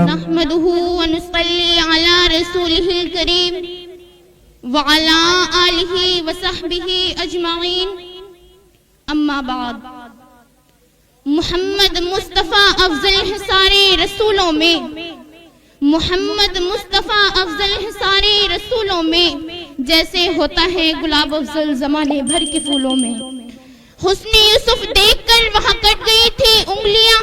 نحمده ونصلي على رسوله الكريم وعلى آله وصحبه أجمعين اما بعد. محمد مصطفیٰ افضل حصار رسولوں میں، محمد مصطفیٰ افضل حصار رسولوں میں جیسے ہوتا ہے گلاب افضل زمانے بھر کے پھولوں میں. حسن یوسف دیکھ کر وہاں کٹ گئی تھی انگلیاں،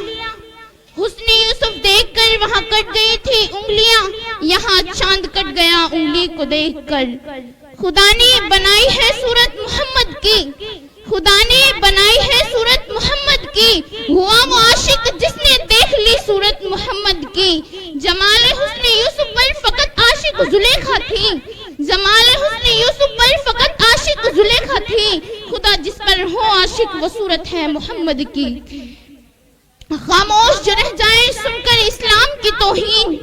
حسن یوسف دیکھ کر وہاں کٹ گئی تھی انگلیاں، یہاں چاند کٹ گیا انگلی کو دیکھ کر. خدا نے بنائی ہے صورت محمد کی، خدا نے بنائی ہے صورت محمد کی، ہوا وہ عاشق جس نے دیکھ لی صورت محمد کی. جمال حسن یوسف پر فقط عاشق زلیخا تھی، جمال حسن یوسف پر فقط عاشق زلیخا تھی. خدا جس پر ہو عاشق وہ صورت ہے محمد کی. خاموش جو رہ جائیں سن کر اسلام کی توہین،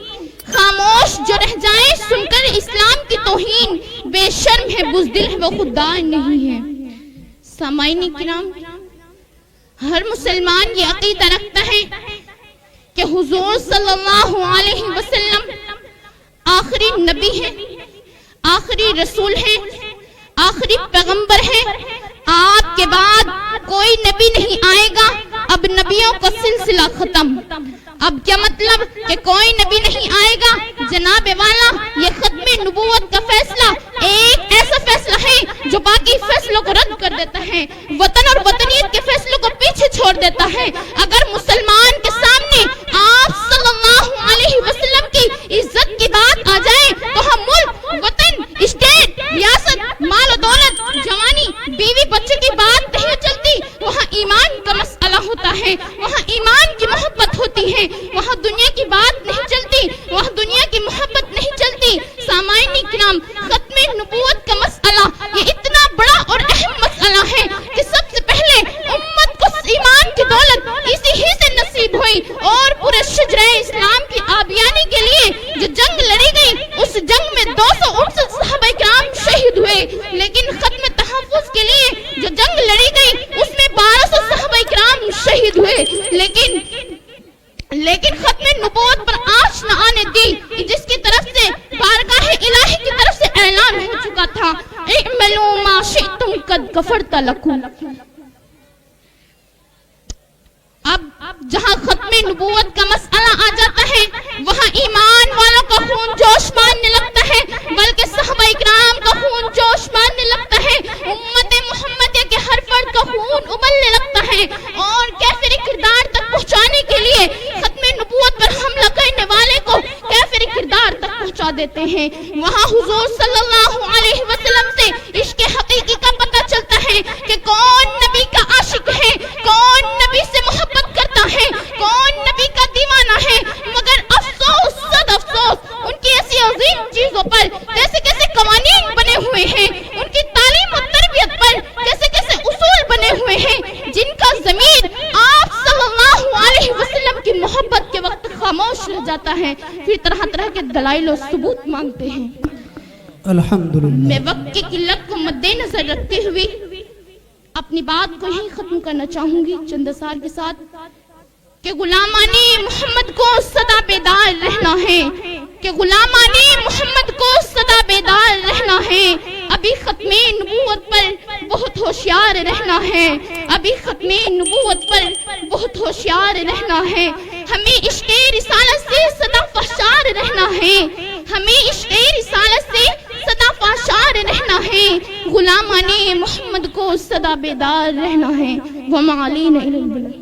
خاموش جو رہ جائیں سن کر اسلام کی توہین، بے شرم ہے بزدل ہے وہ خوددار نہیں ہے. سامعین کرام، ہر مسلمان یہ عقیدہ رکھتا ہے کہ حضور صلی اللہ علیہ وسلم آخری نبی ہے، آخری رسول ہے، آخری پیغمبر ہے. آپ کے بعد کوئی نبی نہیں آئے گا، اب نبیوں کا سلسلہ ختم. اب کیا مطلب کہ کوئی نبی نہیں آئے گا؟ جناب والا، یہ ختم نبوت کا فیصلہ ایک ایسا فیصلہ ہے جو باقی فیصلوں کو رد کر دیتا ہے، وطن اور وطنیت کے فیصلوں کو پیچھے چھوڑ دیتا ہے. اگر مسلمان کے سامنے آپ صلی اللہ علیہ وسلم کی عزت کی بات آ جائے تو ہم ملک، وطن، اسٹیٹ، ریاست، مال و دولت، جوانی، بیوی بچے کی بات نہیں چلتی. وہاں ایمان کا مسئلہ ہوتا ہے، وہاں ایمان کی محبت ہوتی ہے، وہاں دنیا کی بات نہیں چلتی، وہاں دنیا کی محبت نہیں چلتی. سامعین کرام، ختم نبوت کا مسئلہ یہ اتنا بڑا اور اہم مسئلہ ہے کہ سب سے پہلے امت کو ایمان کی دولت اسی ہی سے نصیب ہوئی، اور پورے شجرہ اسلام کی آبیانی کے لیے جو جنگ لڑی گئی، اس جنگ میں 269 صحابہ کرام شہید ہوئے. لیکن ختم تحفظ کے لیے جو جنگ لڑی گئی اس میں 1200 صحابہ کرام شہید ہوئے. لیکن ختم نبوت پر آنچ نہ آنے دی، جس کی طرف سے بارگاہ الہی کی طرف سے اعلان ہو چکا تھا، اعملوا ما شئتم قد غفرت لکم. اب جہاں ختم نبوت کا مسئلہ آ جاتا ہے وہاں ایمان والوں کا خون جوش ماننے لگتا ہے، بلکہ صحابہ کرام کا خون جوش ماننے لگتا ہے، امت محمدیہ کے ہر فرد کا خون ابلنے لگتا ہے. اور کافر کردار تک پہنچانے کے لیے ختم نبوت پر حملہ کرنے والے کو کافر کردار تک پہنچا دیتے ہیں. وہاں حضور صلی اللہ علیہ وسلم سے عشق حقیقی کا پتہ چلتا ہے کہ کون نبی کا عاشق ہے، کون نبی سے محبت کرتا ہے، کون نبی کا دیوانہ ہے. مگر افسوس، صد افسوس، ان کی ایسی عظیم چیزوں پر کیسے کیسے قوانین بنے ہوئے ہیں، ان کی تعلیم و تربیت پر کیسے کیسے اصول بنے ہوئے ہیں جن کا ضمیر آپ صلی اللہ علیہ وسلم کی محبت کے وقت خاموش رہ جاتا ہے، پھر طرح طرح کے دلائل و ثبوت مانگتے ہیں. الحمدللہ. میں وقت کی قلت کو مد نظر رکھتے ہوئے اپنی بات کو یہیں ختم کرنا چاہوں گی چند اثار کے ساتھ کہ غلامان محمد کو سدا بیدار رہنا ہے، کہ غلامان محمد کو سدا بیدار رہنا ہے. ابھی ختم نبوت پر بہت ہوشیار رہنا ہے، ابھی ختم نبوت پر بہت ہوشیار رہنا ہے. ہمیں عشق رسالت سے سدا فحشار رہنا ہے، ہمیں عشق رسالت سے سدا فحشار رہنا ہے. غلامان محمد کو سدا بیدار رہنا ہے. وما علینا الا البلاغ.